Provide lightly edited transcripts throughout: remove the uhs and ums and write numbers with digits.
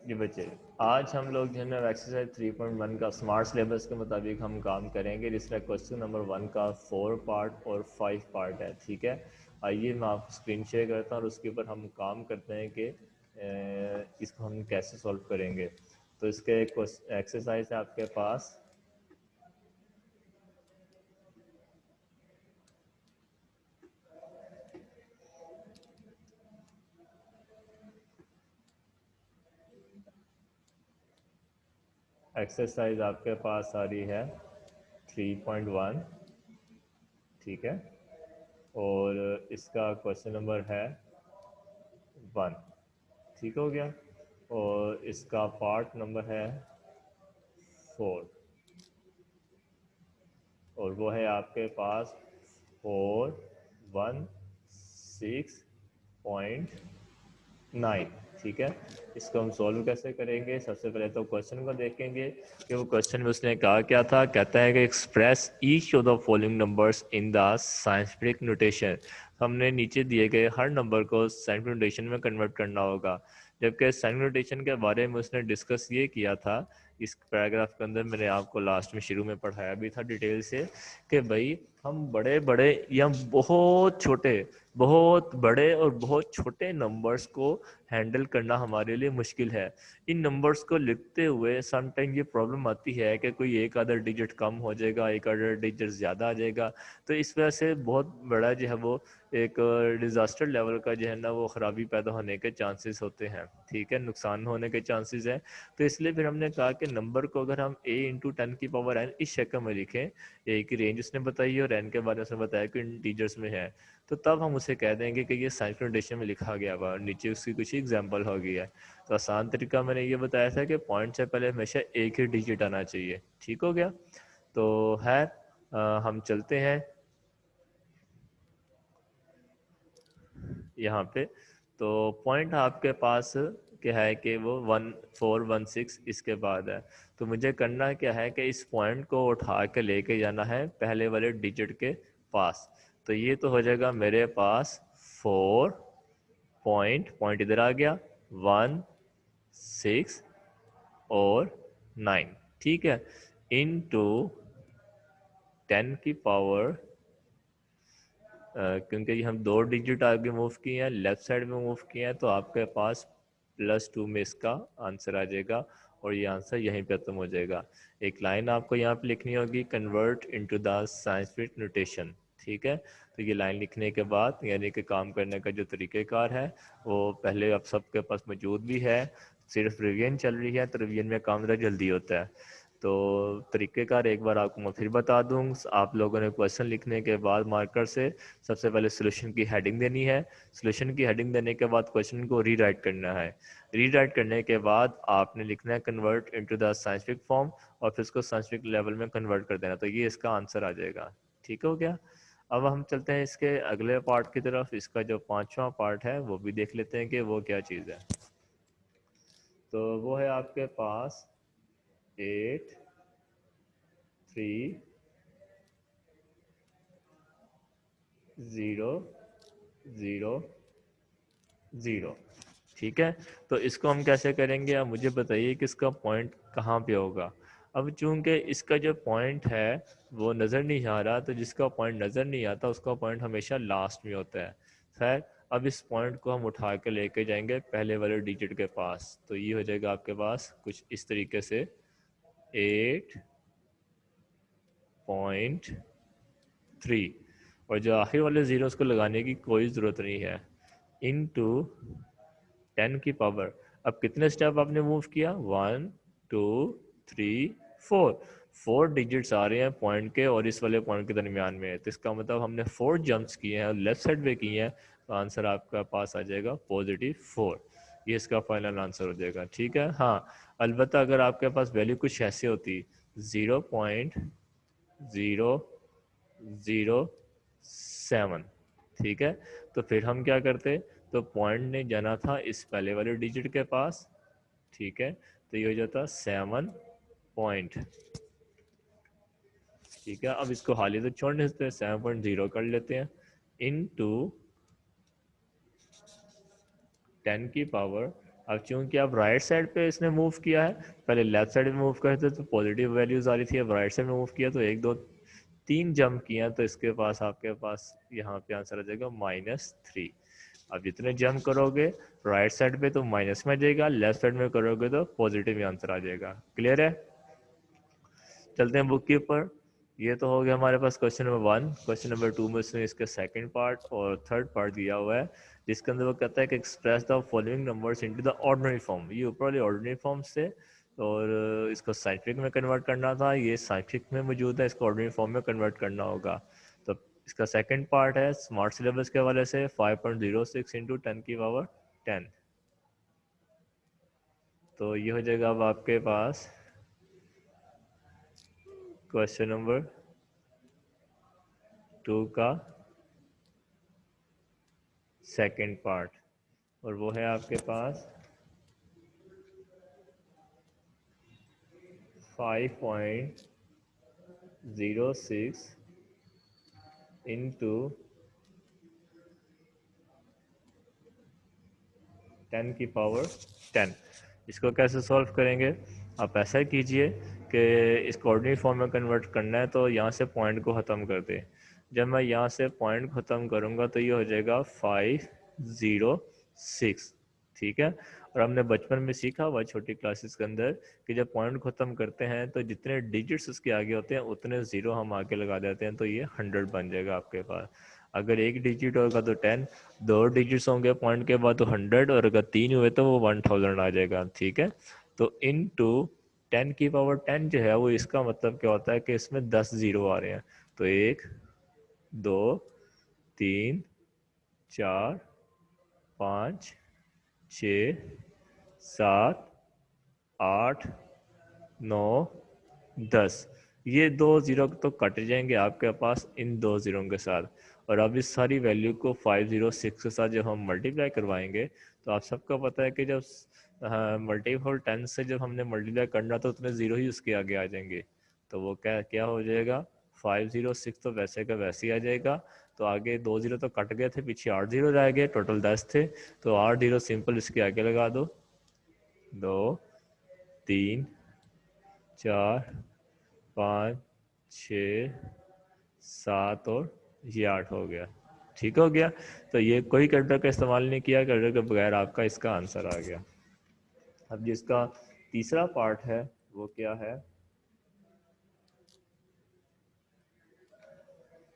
जी बच्चे, आज हम लोग जो है ना एक्सरसाइज 3.1 का स्मार्ट सिलेबस के मुताबिक हम काम करेंगे, जिसमें क्वेश्चन नंबर 1 का 4 पार्ट और 5 पार्ट है। ठीक है, आइए मैं आपको स्क्रीन शेयर करता हूँ और उसके ऊपर हम काम करते हैं कि इसको हम कैसे सॉल्व करेंगे। तो इसके एक्सरसाइज है आपके पास एक्सरसाइज आपके पास आ रही है 3.1। ठीक है, और इसका क्वेश्चन नंबर है 1। ठीक हो गया, और इसका पार्ट नंबर है 4, और वो है आपके पास 416.9। ठीक है, इसको हम सॉल्व कैसे करेंगे? सबसे पहले तो क्वेश्चन को देखेंगे कि वो क्वेश्चन में उसने कहा क्या था। कहता है कि express each of the following numbers in the scientific notation. हमने नीचे दिए गए हर नंबर को साइंटिफिक नोटेशन में कन्वर्ट करना होगा। जबकि साइंटिफिक नोटेशन के बारे में उसने डिस्कस ये किया था इस पैराग्राफ के अंदर, मैंने आपको लास्ट में शुरू में पढ़ाया भी था डिटेल से, कि भाई हम बड़े बड़े या बहुत बड़े और बहुत छोटे नंबर्स को हैंडल करना हमारे लिए मुश्किल है। इन नंबर्स को लिखते हुए समटाइम ये प्रॉब्लम आती है कि कोई एक आधा डिजिट कम हो जाएगा, एक आधा डिजिट ज़्यादा आ जाएगा। तो इस वजह से बहुत बड़ा जो है वो एक डिज़ास्टर लेवल का जो है ना वो ख़राबी पैदा होने के चांसेस होते हैं। ठीक है, नुकसान होने के चांसेस हैं। तो इसलिए फिर हमने कहा कि नंबर को अगर हम a × 10⁻n इस शक्ल में लिखें, ए की रेंज उसने बताई है और एन के बारे में उसने बताया कि इंटीजर्स में है, तो तब हम उसे कह देंगे कि ये साइंटिफिक नोटेशन में लिखा गया हुआ, नीचे उसकी कुछ एग्जांपल हो गई है। तो आसान तरीका मैंने ये बताया था कि पॉइंट से पहले हमेशा एक ही डिजिट आना चाहिए। ठीक हो गया, तो है हम चलते हैं यहाँ पे। तो पॉइंट आपके पास क्या है कि वो 1416 इसके बाद है। तो मुझे करना क्या है कि इस पॉइंट को उठा के लेके जाना है पहले वाले डिजिट के पास। तो ये तो हो जाएगा मेरे पास 4 पॉइंट इधर आ गया, 1 6 और 9। ठीक है, इनटू 10⁻, क्योंकि हम 2 डिजिट आगे मूव किए हैं, लेफ्ट साइड में मूव किए हैं, तो आपके पास +2 में इसका आंसर आ जाएगा और ये आंसर यहीं पे खत्म हो जाएगा। एक लाइन आपको यहाँ पे लिखनी होगी, convert into the scientific notation. ठीक है, तो ये लाइन लिखने के बाद यानी कि काम करने का जो तरीक़ेकार है वो पहले आप सबके पास मौजूद भी है, सिर्फ रिवीजन चल रही है, तो रिवीजन में काम ज़रा जल्दी होता है। तो तरीक़ेकार एक बार आपको मैं फिर बता दूँ। आप लोगों ने क्वेश्चन लिखने के बाद मार्कर से सबसे पहले सोल्यूशन की हेडिंग देनी है। सोल्यूशन की हेडिंग देने के बाद क्वेश्चन को रीराइट करना है। रीराइट करने के बाद आपने लिखना है convert into the scientific form, और फिर उसको साइंटिफिक लेवल में कन्वर्ट कर देना। तो ये इसका आंसर आ जाएगा। ठीक हो गया, अब हम चलते हैं इसके अगले पार्ट की तरफ। इसका जो 5वां पार्ट है वो भी देख लेते हैं कि वो क्या चीज़ है। तो वो है आपके पास 8 3 0 0 0। ठीक है, तो इसको हम कैसे करेंगे? आप मुझे बताइए कि इसका पॉइंट कहाँ पे होगा। अब चूंकि इसका जो पॉइंट है वो नज़र नहीं आ रहा, तो जिसका पॉइंट नज़र नहीं आता उसका पॉइंट हमेशा लास्ट में होता है। खैर, अब इस पॉइंट को हम उठा के लेके जाएंगे पहले वाले डिजिट के पास। तो ये हो जाएगा आपके पास कुछ इस तरीके से 8.3, और जो आखिर वाले ज़ीरो को लगाने की कोई ज़रूरत नहीं है, इनटू 10⁻। अब कितने स्टेप आपने मूव किया? 1 2 3 4 डिजिट्स आ रहे हैं पॉइंट के और इस वाले पॉइंट के दरमियान में, तो इसका मतलब हमने 4 जंप्स किए हैं और लेफ्ट साइड पे किए हैं। तो आंसर आपका पास आ जाएगा +4। ये इसका फाइनल आंसर हो जाएगा। ठीक है, हाँ, अलबत्ता अगर आपके पास वैल्यू कुछ ऐसे होती 0.007, ठीक है, तो फिर हम क्या करते? तो पॉइंट ने जाना था इस पहले वाले डिजिट के पास। ठीक है, तो ये हो जाता 7 पॉइंट। ठीक है, अब इसको हाल ही तो छोड़ देते हैं, 7.0 कर लेते हैं, इनटू 10⁻ अब चूंकि आप राइट साइड पे इसने मूव किया है, पहले लेफ्ट साइड में मूव करते तो पॉजिटिव वैल्यूज आ रही थी, अब राइट साइड में मूव किया तो 1 2 3 जंप किया, तो इसके पास आपके पास यहाँ पे आंसर आ जाएगा -3। अब जितने जंप करोगे राइट साइड पे तो माइनस में आ जाएगा, लेफ्ट साइड में करोगे तो पॉजिटिव आंसर आ जाएगा। क्लियर है? चलते हैं बुक के ऊपर। ये तो हो गया हमारे पास क्वेश्चन नंबर 1। क्वेश्चन नंबर 2 में उसने इसका सेकंड पार्ट और थर्ड पार्ट दिया हुआ है, जिसके अंदर वो कहता है कि express the following numbers into the ordinary form. ये ऊपर वाले ऑर्डिनरी फॉर्म से, और इसको साइंटिफिक में कन्वर्ट करना था, ये साइंटिफिक में मौजूद है, इसको ऑर्डिनरी फॉर्म में कन्वर्ट करना होगा। तो इसका सेकंड पार्ट है स्मार्ट सिलेबस के हवाले से 5.06 इंटू 10 की पावर 10। तो ये हो जाएगा अब आपके पास क्वेश्चन नंबर 2 का सेकंड पार्ट, और वो है आपके पास 5.06 इंटू 10 की पावर 10। इसको कैसे सॉल्व करेंगे? आप ऐसा कीजिए कि इसको ऑर्डिनरी फॉर्म में कन्वर्ट करना है, तो यहाँ से पॉइंट को ख़त्म कर दें। जब मैं यहाँ से पॉइंट ख़त्म करूँगा तो ये हो जाएगा 506। ठीक है? और हमने बचपन में सीखा हुआ छोटी क्लासेस के अंदर कि जब पॉइंट ख़त्म करते हैं तो जितने डिजिट्स उसके आगे होते हैं उतने ज़ीरो हम आगे लगा देते हैं, तो ये 100 बन जाएगा आपके पास। अगर एक डिजिट होगा तो 10, 2 डिजिट्स होंगे पॉइंट के बाद तो 100, और अगर 3 हुए तो वो 1000 आ जाएगा। ठीक है? तो इनटू 10 की पावर 10 जो है वो, इसका मतलब क्या होता है कि इसमें 10 जीरो आ रहे हैं। तो 1 2 3 4 5 6 7 8 9 10, ये 2 जीरो तो कट जाएंगे आपके पास इन 2 जीरो के साथ। और अब इस सारी वैल्यू को 506 के साथ जब हम मल्टीप्लाई करवाएंगे तो आप सबको पता है कि जब मल्टीपल 10 से जब हमने मल्टीप्लाई करना तो उतने ज़ीरो ही उसके आगे आ जाएंगे। तो वो क्या क्या हो जाएगा, 506 तो वैसे का वैसे ही आ जाएगा। तो आगे 2 जीरो तो कट गए थे, पीछे 8 जीरो रह गए, टोटल 10 थे, तो 8 जीरो सिंपल इसके आगे लगा दो। 2 3 4 5 6 7 और ये 8 हो गया। ठीक हो गया? तो ये कोई कैलकुलेटर का इस्तेमाल नहीं किया, कैलकुलेटर के बगैर आपका इसका आंसर आ गया। अब जिसका तीसरा पार्ट है वो क्या है,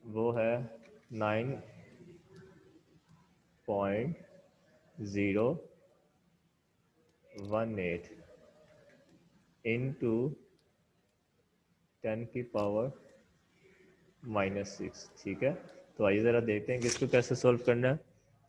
वो है 9.018 इंटू 10 की पावर -6। ठीक है? तो आइए ज़रा देखते हैं कि इसको कैसे सॉल्व करना है।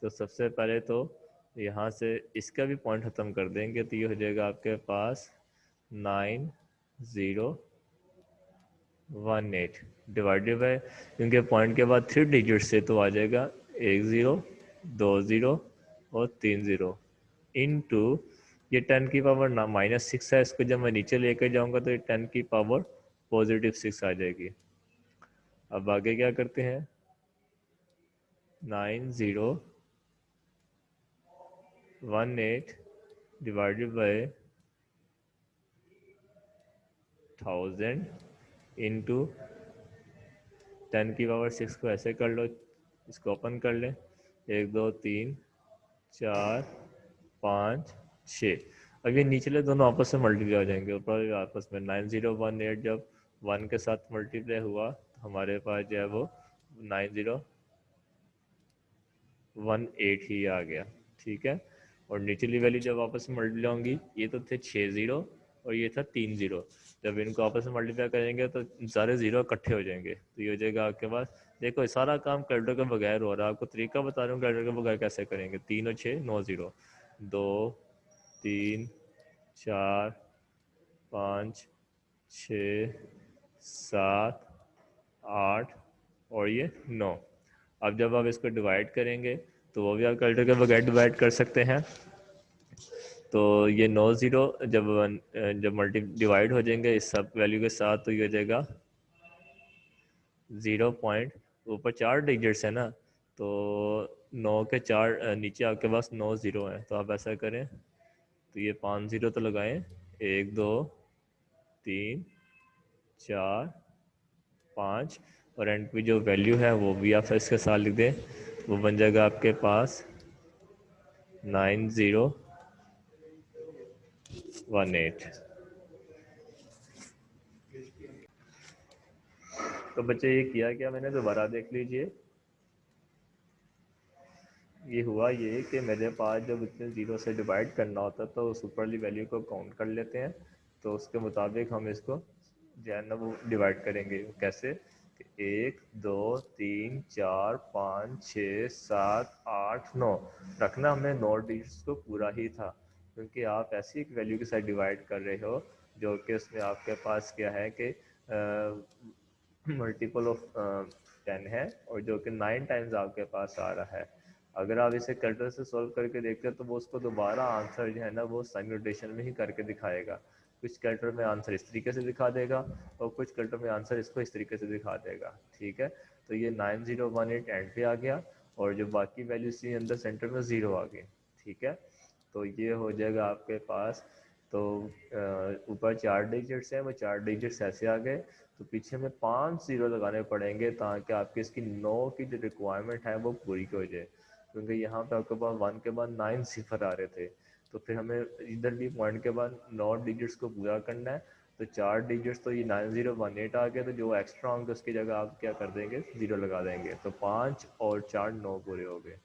तो सबसे पहले तो यहाँ से इसका भी पॉइंट ख़त्म कर देंगे, तो ये हो जाएगा आपके पास 9.018 डिवाइडेड बाय, क्योंकि पॉइंट के बाद 3 डिजिट से तो आ जाएगा 1 ज़ीरो 2 ज़ीरो और 3 ज़ीरो इनटू ये 10 की पावर ना -6 है, इसको जब मैं नीचे लेकर जाऊंगा तो ये 10 की पावर +6 आ जाएगी। अब आगे क्या करते हैं, 9.018 डिवाइडेड बाय 1000 इंटू 10 की पावर 6 को ऐसे कर लो, इसको ओपन कर लें, 1 2 3 4 5 6। अब ये निचले दोनों आपस में मल्टीप्लाई हो जाएंगे, ऊपर आपस में 9018 जब 1 के साथ मल्टीप्लाई हुआ तो हमारे पास जो है वो 9018 ही आ गया। ठीक है? और निचली वैल्यू जब आपस में मल्टीप्लाई होंगी, ये तो थे 6 ज़ीरो और ये था 3 ज़ीरो, जब इनको आपस में मल्टीप्लाई करेंगे तो सारे ज़ीरो इकट्ठे हो जाएंगे, तो ये हो जाएगा आपके पास। देखो सारा काम कैलकुलेटर के बगैर हो रहा है, आपको तरीका बता रहा हूँ कैलकुलेटर के बगैर कैसे करेंगे। 3 और 6 9 ज़ीरो, 2 3 4 5 6 7 8 और ये 9। अब जब आप इसको डिवाइड करेंगे तो वो भी आप कैलकुलेटर के बगैर डिवाइड कर सकते हैं। तो ये 9 ज़ीरो जब मल्टी डिवाइड हो जाएंगे इस सब वैल्यू के साथ, तो ये हो जाएगा 0 पॉइंट, ऊपर 4 डिजिट्स है ना, तो 9 के 4 नीचे आपके पास 9 ज़ीरो हैं, तो आप ऐसा करें तो ये 5 जीरो तो लगाएं, 1 2 3 4 5, और एंड पे जो वैल्यू है वो भी आप इसके साथ लिख दें, वो बन जाएगा आपके पास 9018। तो बच्चे ये किया क्या मैंने, दोबारा देख लीजिए। ये हुआ ये कि मेरे पास जब इतने ज़ीरो से डिवाइड करना होता है तो उस ऊपरली वैल्यू को काउंट कर लेते हैं, तो उसके मुताबिक हम इसको जो है ना वो डिवाइड करेंगे। कैसे कि 1 2 3 4 5 6 7 8 9, रखना हमें 9 डिजिट्स को पूरा ही था, क्योंकि आप ऐसी एक वैल्यू के साथ डिवाइड कर रहे हो जो कि उसमें आपके पास क्या है कि मल्टीपल ऑफ 10 है, और जो कि 9 टाइम्स आपके पास आ रहा है। अगर आप इसे कैलकुलेटर से सॉल्व करके देखते हैं तो वो उसको दोबारा आंसर जो है ना वो साइन नोटेशन में ही करके दिखाएगा। कुछ कैलकुलेटर में आंसर इस तरीके से दिखा देगा और कुछ कैलकुलेटर में आंसर इसको इस तरीके से दिखा देगा। ठीक है, तो ये 9018 एंड पे आ गया, और जो बाकी वैल्यूज थी अंदर सेंटर में 0 आ गई। ठीक है, तो ये हो जाएगा आपके पास। तो ऊपर 4 डिजिट्स हैं, वो 4 डिजिट्स ऐसे आ गए, तो पीछे में 5 जीरो लगाने पड़ेंगे ताकि आपकी इसकी 9 की जो रिक्वायरमेंट है वो पूरी हो जाए, क्योंकि यहाँ पे आपके पास 1 के बाद 9 सिफर आ रहे थे, तो फिर हमें इधर भी पॉइंट के बाद 9 डिजिट्स को पूरा करना है। तो 4 डिजिट्स तो ये 9018 आ गए, तो जो एक्स्ट्रा होंगे उसकी जगह आप क्या कर देंगे, 0 लगा देंगे, तो 5 और 4 9 पूरे हो गए।